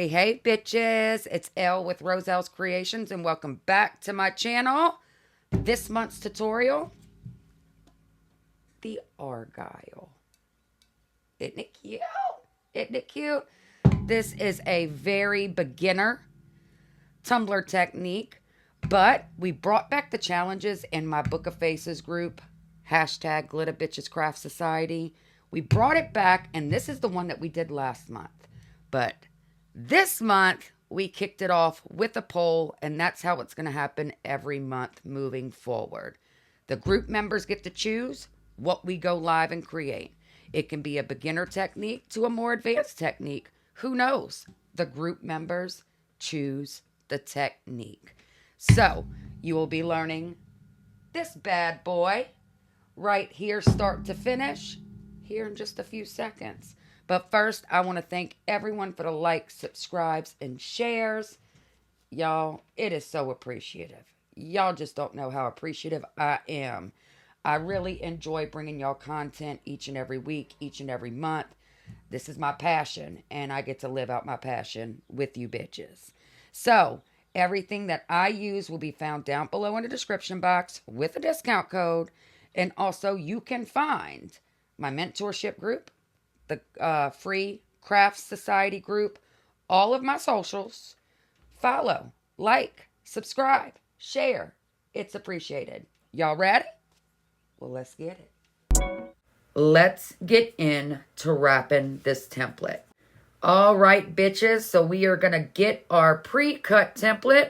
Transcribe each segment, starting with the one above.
Hey, bitches. It's Elle with RRozelles Creations, and welcome back to my channel. This month's tutorial, the Argyle. Isn't it cute? Isn't it cute? This is a very beginner tumbler technique, but we brought back the challenges in my Book of Faces group, hashtag Glitter Bitches Craft Society. We brought it back, and this is the one that we did last month. But this month, we kicked it off with a poll, and that's how it's going to happen every month moving forward. The group members get to choose what we go live and create. It can be a beginner technique to a more advanced technique. Who knows? The group members choose the technique. So, you will be learning this bad boy right here, start to finish, here in just a few seconds. But first, I want to thank everyone for the likes, subscribes, and shares. Y'all, it is so appreciative. Y'all just don't know how appreciative I am. I really enjoy bringing y'all content each and every week, each and every month. This is my passion, and I get to live out my passion with you bitches. So, everything that I use will be found down below in the description box with a discount code. And also, you can find my mentorship group, the free Craft Society group, all of my socials. Follow, like, subscribe, share. It's appreciated. Y'all ready? Well, let's get it. Let's get into wrapping this template. All right, bitches. So we are going to get our pre-cut template.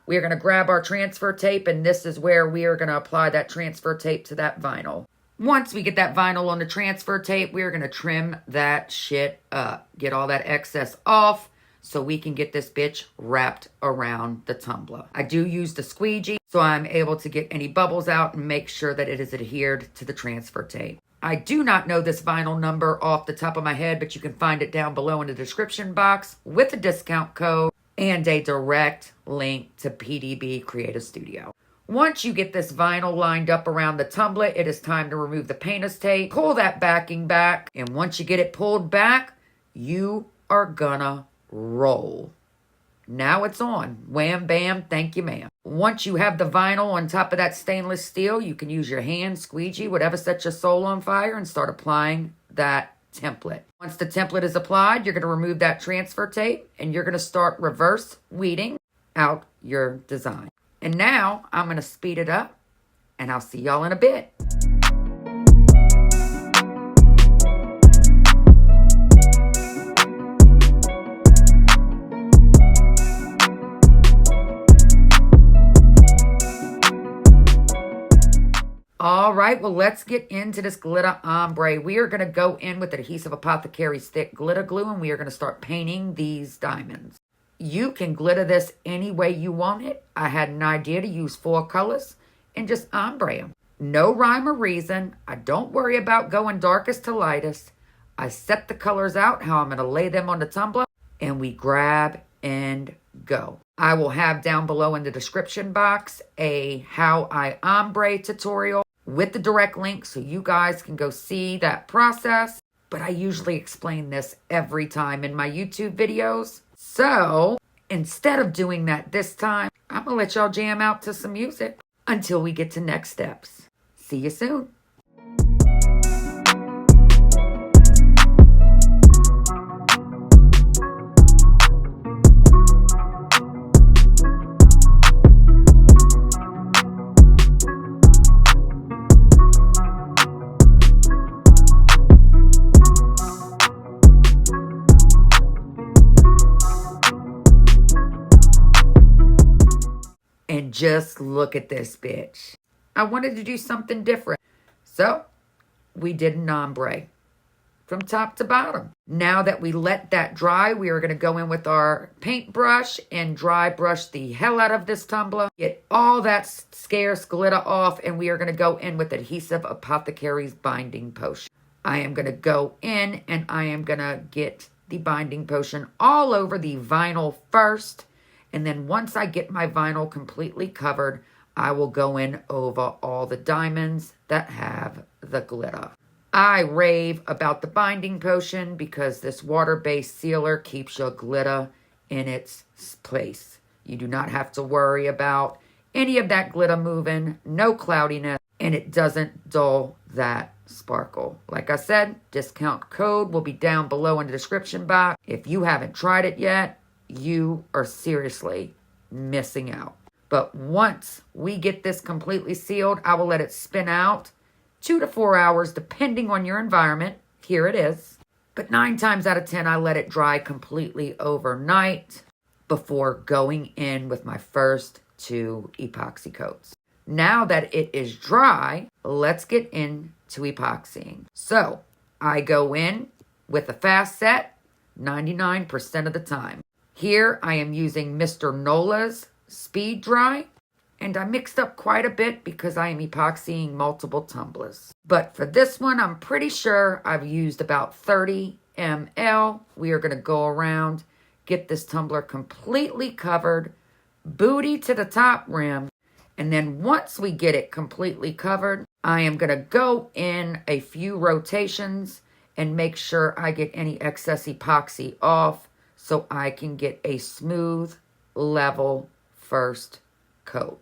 We are going to grab our transfer tape, and this is where we are going to apply that transfer tape to that vinyl. Once we get that vinyl on the transfer tape, we're going to trim that shit up. Get all that excess off so we can get this bitch wrapped around the tumbler. I do use the squeegee so I'm able to get any bubbles out and make sure that it is adhered to the transfer tape. I do not know this vinyl number off the top of my head, but you can find it down below in the description box with a discount code and a direct link to PDB Creative Studio. Once you get this vinyl lined up around the tumbler, it is time to remove the painter's tape. Pull that backing back. And once you get it pulled back, you are gonna roll. Now it's on. Wham, bam, thank you, ma'am. Once you have the vinyl on top of that stainless steel, you can use your hand, squeegee, whatever sets your soul on fire, and start applying that template. Once the template is applied, you're gonna remove that transfer tape, and you're gonna start reverse weeding out your design. And now, I'm going to speed it up, and I'll see y'all in a bit. All right, well, let's get into this glitter ombre. We are going to go in with Adhesive Apothecary's thick glitter glue, and we are going to start painting these diamonds. You can glitter this any way you want it. I had an idea to use 4 colors and just ombre them. No rhyme or reason. I don't worry about going darkest to lightest. I set the colors out, how I'm going to lay them on the tumbler, and we grab and go. I will have down below in the description box a how I ombre tutorial with the direct link so you guys can go see that process. But I usually explain this every time in my YouTube videos. So, instead of doing that this time, I'm going to let y'all jam out to some music until we get to next steps. See you soon. And just look at this bitch. I wanted to do something different. So, we did an ombre from top to bottom. Now that we let that dry, we are going to go in with our paintbrush and dry brush the hell out of this tumbler. Get all that scarce glitter off, and we are going to go in with Adhesive Apothecary's binding potion. I am going to go in and I am going to get the binding potion all over the vinyl first. And then once I get my vinyl completely covered, I will go in over all the diamonds that have the glitter. I rave about the binding potion because this water-based sealer keeps your glitter in its place. You do not have to worry about any of that glitter moving, no cloudiness, and it doesn't dull that sparkle. Like I said, discount code will be down below in the description box. If you haven't tried it yet, you are seriously missing out. But once we get this completely sealed, I will let it spin out 2 to 4 hours, depending on your environment. Here it is. But 9 times out of 10, I let it dry completely overnight before going in with my first 2 epoxy coats. Now that it is dry, let's get into epoxying. So I go in with a fast set 99% of the time. Here I am using Mr. Nola's Speed Dry, and I mixed up quite a bit because I am epoxying multiple tumblers. But for this one, I'm pretty sure I've used about 30 ml. We are going to go around, get this tumbler completely covered, booty to the top rim, and then once we get it completely covered, I am going to go in a few rotations and make sure I get any excess epoxy off so I can get a smooth, level first coat.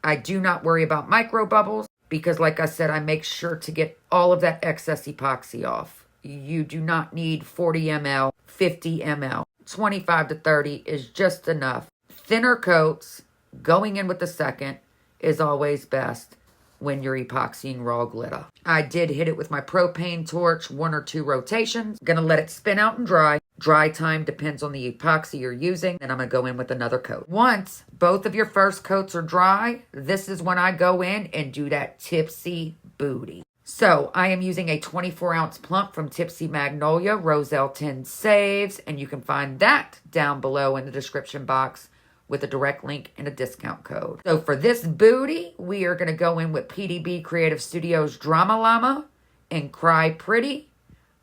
I do not worry about micro bubbles because, like I said, I make sure to get all of that excess epoxy off. You do not need 40 ml, 50 ml. 25 to 30 is just enough. Thinner coats, going in with the second, is always best when you're epoxying raw glitter. I did hit it with my propane torch, 1 or 2 rotations. Gonna let it spin out and dry. Dry time depends on the epoxy you're using. And I'm gonna go in with another coat. Once both of your first coats are dry, this is when I go in and do that tipsy booty. So I am using a 24-ounce Plump from Tipsy Magnolia Rrozelle10 Saves, and you can find that down below in the description box with a direct link and a discount code. So for this booty, we are going to go in with PDB Creative Studios Drama Llama and Cry Pretty.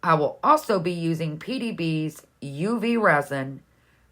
I will also be using PDB's UV resin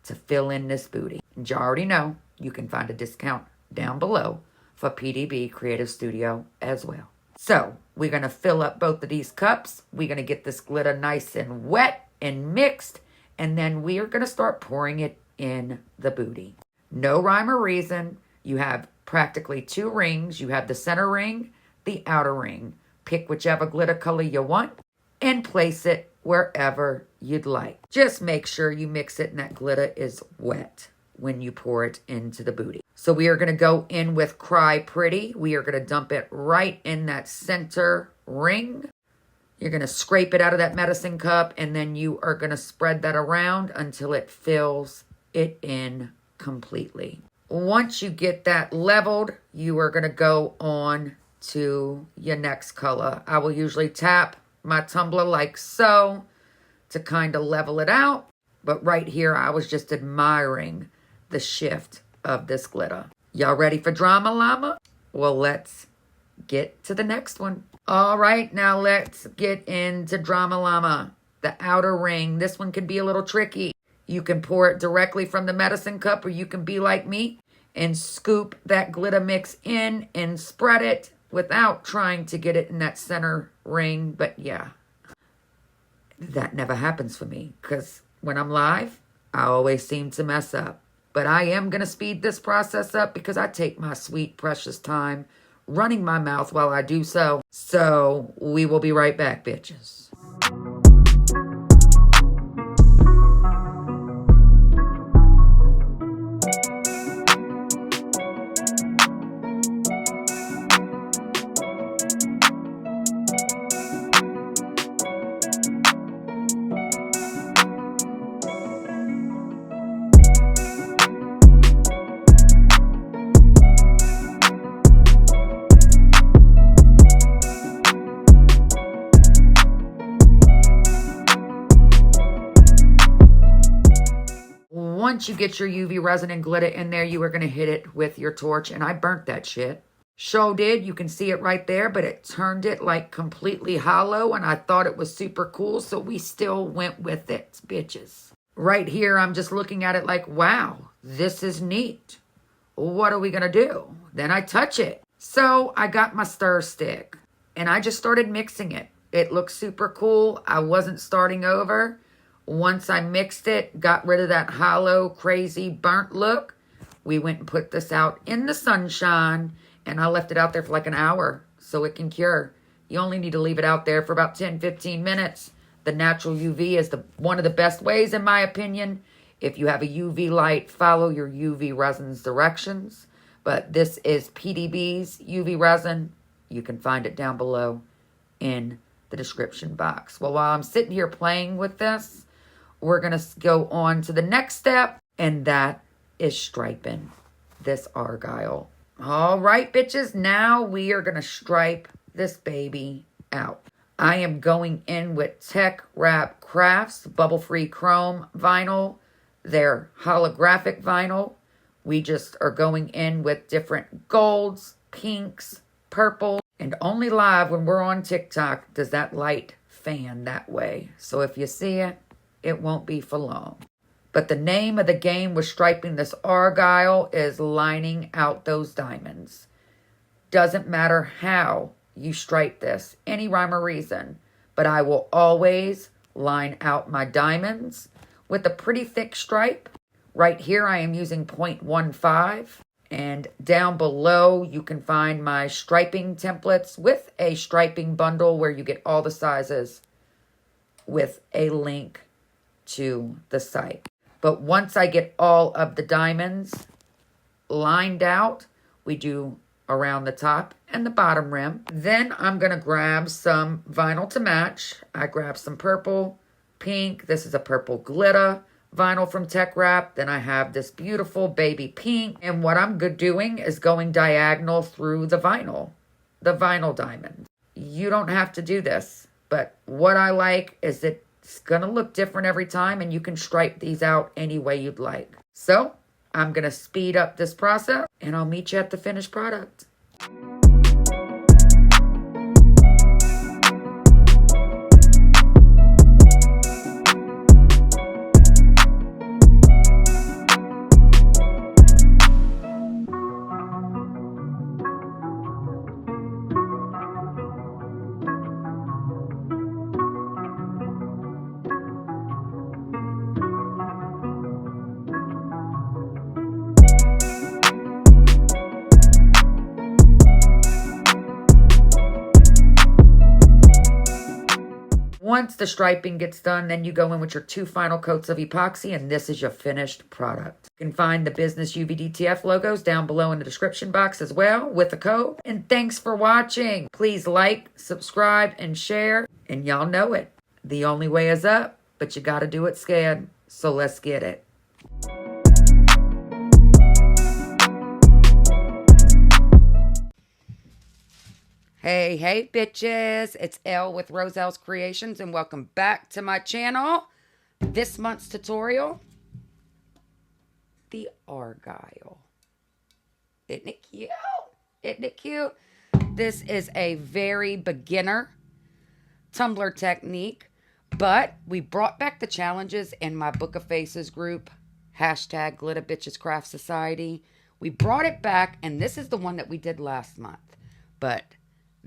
to fill in this booty. And you already know you can find a discount down below for PDB Creative Studio as well. So we're going to fill up both of these cups. We're going to get this glitter nice and wet and mixed. And then we are going to start pouring it in the booty. No rhyme or reason. You have practically 2 rings. You have the center ring, the outer ring. Pick whichever glitter color you want and place it wherever you'd like. Just make sure you mix it and that glitter is wet when you pour it into the booty. So we are going to go in with Cry Pretty. We are going to dump it right in that center ring. You're going to scrape it out of that medicine cup, and then you are going to spread that around until it fills it in completely. Once you get that leveled, you are going to go on to your next color. I will usually tap my tumbler like so to kind of level it out. But right here, I was just admiring the shift of this glitter. Y'all ready for Drama Llama? Well, let's get to the next one. All right, now let's get into Drama Llama. The outer ring. This one can be a little tricky. You can pour it directly from the medicine cup, or you can be like me and scoop that glitter mix in and spread it without trying to get it in that center ring. But yeah, that never happens for me because when I'm live, I always seem to mess up. But I am going to speed this process up because I take my sweet, precious time running my mouth while I do so. So we will be right back, bitches. Once you get your UV resin and glitter in there, you are going to hit it with your torch. And I burnt that shit. Sure did. You can see it right there, but it turned it like completely hollow. And I thought it was super cool. So we still went with it, bitches. Right here, I'm just looking at it like, wow, this is neat. What are we going to do? Then I touch it. So I got my stir stick and I just started mixing it. It looks super cool. I wasn't starting over. Once I mixed it, got rid of that hollow, crazy, burnt look, we went and put this out in the sunshine, and I left it out there for like an hour so it can cure. You only need to leave it out there for about 10-15 minutes. The natural UV is one of the best ways, in my opinion. If you have a UV light, follow your UV resin's directions. But this is PDB's UV resin. You can find it down below in the description box. Well, while I'm sitting here playing with this, we're going to go on to the next step, and that is striping this Argyle. All right, bitches, now we are going to stripe this baby out. I am going in with Tech Wrap Crafts Bubble-Free Chrome Vinyl. Their holographic vinyl. We just are going in with different golds, pinks, purple, and only live when we're on TikTok does that light fan that way. So if you see it, it won't be for long. But the name of the game with striping this Argyle is lining out those diamonds. Doesn't matter how you stripe this, any rhyme or reason, but I will always line out my diamonds with a pretty thick stripe. Right here I am using 0.15, and down below you can find my striping templates with a striping bundle where you get all the sizes with a link to the site. But once I get all of the diamonds lined out, we do around the top and the bottom rim. Then I'm going to grab some vinyl to match. I grab some purple, pink. This is a purple glitter vinyl from Tech Wrap. Then I have this beautiful baby pink. And what I'm doing is going diagonal through the vinyl diamond. You don't have to do this, but what I like is it's going to look different every time, and you can stripe these out any way you'd like. So I'm going to speed up this process, and I'll meet you at the finished product. Once the striping gets done, then you go in with your 2 final coats of epoxy, and this is your finished product. You can find the business UVDTF logos down below in the description box as well with the code. And thanks for watching. Please like, subscribe, and share. And y'all know it. The only way is up, but you gotta do it scared. So let's get it. Hey, bitches. It's Elle with RRozelles Creations, and welcome back to my channel. This month's tutorial, the Argyle. Isn't it cute? Isn't it cute? This is a very beginner tumbler technique, but we brought back the challenges in my Book of Faces group, hashtag Glitter Bitches Craft Society. We brought it back, and this is the one that we did last month. But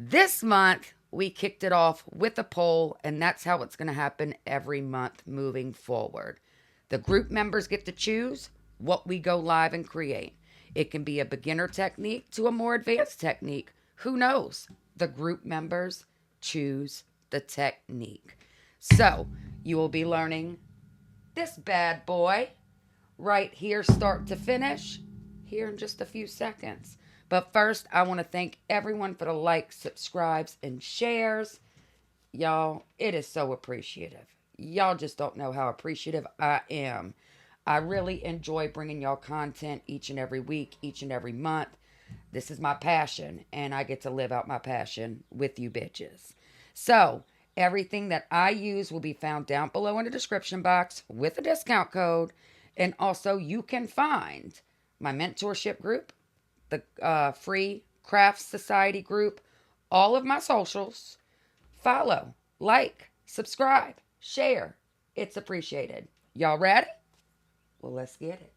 this month, we kicked it off with a poll, and that's how it's going to happen every month moving forward. The group members get to choose what we go live and create. It can be a beginner technique to a more advanced technique. Who knows? The group members choose the technique. So, you will be learning this bad boy right here, start to finish, here in just a few seconds. But first, I want to thank everyone for the likes, subscribes, and shares. Y'all, it is so appreciative. Y'all just don't know how appreciative I am. I really enjoy bringing y'all content each and every week, each and every month. This is my passion, and I get to live out my passion with you bitches. So, everything that I use will be found down below in the description box with a discount code. And also, you can find my mentorship group, the free Crafts Society group, all of my socials. Follow, like, subscribe, share. It's appreciated. Y'all ready? Well, let's get it.